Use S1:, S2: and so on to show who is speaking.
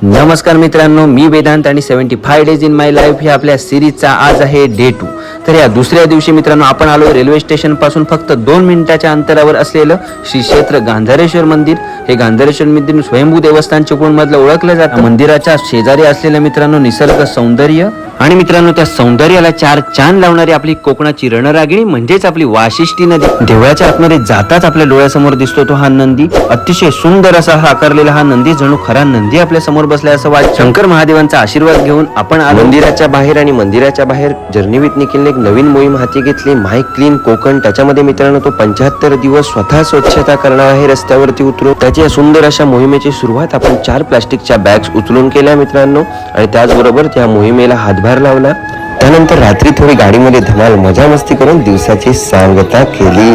S1: नमस्कार मित्रांनो, मी वेदांत आणि 75 डेज इन माय लाईफ हे आपल्या सिरीजचा आज आहे डे 2. तर या दुसऱ्या दिवशी मित्रांनो आपण आलो रेल्वे स्टेशन पासून फक्त 2 मिनिटाच्या अंतरावर असलेलं श्री क्षेत्र गांधारेश्वर मंदिर. हे गांधारेश्वर मंदिर स्वयंभू देवस्थान चिपळूण मधलं ओळखलं जातं. मंदिराच्या शेजारी असलेलं मित्रांनो निसर्ग सौंदर्य आणि मित्रांनो त्या सौंदर्याला चार चांद लावणारी आपली कोकणाची रणरागिणी म्हणजेच आपली वाशिष्ठी नदी. देवळाच्या आतमध्ये जाताच आपल्या डोळ्यासमोर दिसतो तो हा नंदी. अतिशय सुंदर असा हा आकारलेला हा नंदी जणू खरा नंदी आपल्या समोर बसलाय असं वाटतं. शंकर महादेवांचा आशीर्वाद घेऊन आपण मंदिराच्या बाहेर आणि मंदिराच्या बाहेर जर्नी विथ निखिलने एक नवीन मोहीम हाती घेतली, माय क्लीन कोकण. त्याच्यामध्ये मित्रांनो तो 75 दिवस स्वतः स्वच्छता करणार आहे रस्त्यावरती उतरून. त्याची सुंदर अशा मोहिमेची सुरुवात आपण 4 प्लास्टिकच्या बॅग्स उचलून केल्या मित्रांनो आणि त्याचबरोबर त्या मोहिमेला हातभार लावला. त्यानंतर रात्री थोडी गाडीमध्ये धमाल मजा मस्ती करून दिवसाची सांगता केली.